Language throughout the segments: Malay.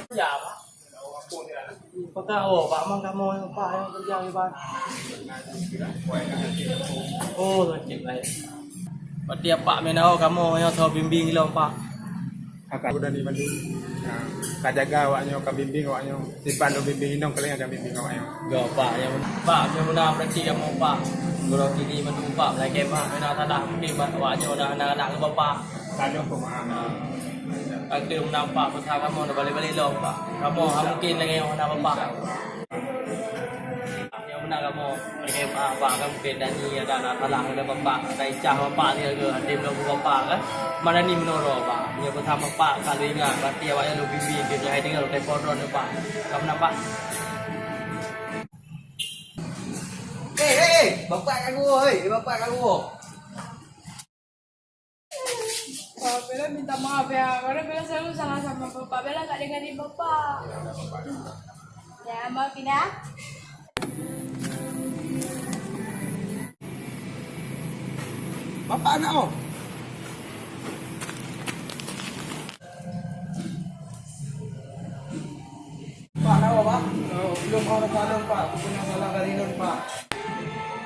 Ya, Pak. Pagka, Pak, man kamu yung pa, yung kerja di Pak. Oh, cik baik. Berarti Pak menau kamu yang tahu bimbing lo Pak. Kakak udah di Bandung. Nah, kak jaga awaknya, kak bimbing awaknya. Simpan do bimbing inong kalian ada bimbing awaknya. Go Pak, yang mana berarti kamu Pak. Guru kini menunggu Pak, lagi Pak, menau tanah mungkin awaknya udah anak-anak ke Bapak. Kadang pemahaman. Akhirnya menampak pasal kamu udah balik-balik lo Pak. Kamu mungkin lagi yang anak Bapak. Yang mana kamu lagi Bapak kamu mungkin Dani ada anak salah ada Bapak, ada icah Bapak ni ke, ada belum Bapak kan. Mana ni menurut Pak. Yang pertama Pak kalau ingat berarti awaknya lu bimbing dia hai dengar telefon drone Pak. Kamu nampak? Bapak kamu. Bella minta maaf ya, karena Bella selalu salah sama Bapak. Bella gak dengerin Bapak. Ya, maafin ya. Bapak anak oh. Pak, kenapa Pak? Belum orang kalung Pak, punya salah karinun Pak.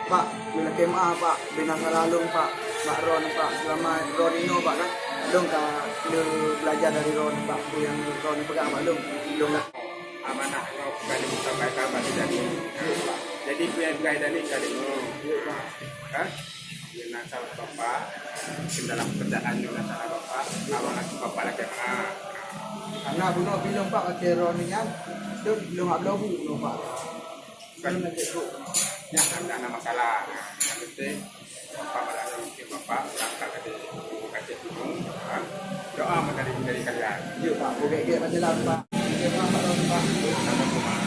Pak, bila kemah Pak, binasa lalung Pak, Pak Ron Pak, selama Ron ini Pak kan, belum kah belajar dari Ron Pak, yang Ron pegang Pak belum lah. Amanah no kali sampai kabar dari. Jadi kuya dari kali no. Kan? Yang nasal Bapak, dalam kerjaan yang nasal Bapak, amanah Bapak lagi Karena bunuh bilang Pak ke Ron ini kan, belum belum Pak. Kan ya ada masalah. Yang penting Bapak malah mungkin Bapak langkah ke kaca gunung, doa dari kalian. Ya Pak, boleh dia macam lah Pak. Terima kasih Pak. Sama rumah.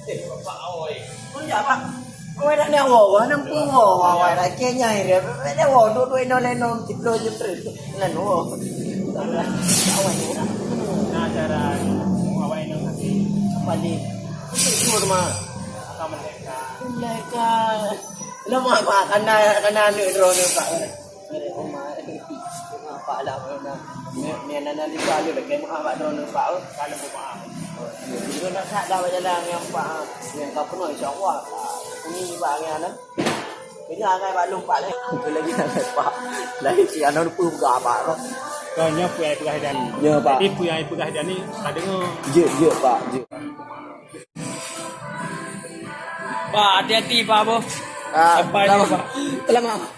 Bapak oi. Oh ya Pak, oi nak ni awak, nak pun awak nak kenya dia. Ni awak dua ino leno tiplo jepret. Nan awak. Awak ni. Nah, cara awak ini kasih Apa ni? Itu rumah. sama mereka. Mereka. Lama Pak, kena ni drone Pak. Rumah. Pak lah mana. Ni anak di kalau dekat Muhammad drone Pak. Kalau Bapak. Juga nak sat dah jalan yang Pak. Yang kau penuh insya-Allah. Ini Pak yang ada. Ini angai Pak lupa leh. Itu lagi angai Pak. Lagi si anak pun gak apa kok. Kanya puai pegah dan. Ya Pak. Tapi puai pegah dan ni ada ngah. Je Pak, je. Pak hati-hati Pak Bo. Ah, Sampai ni Pak. Selamat.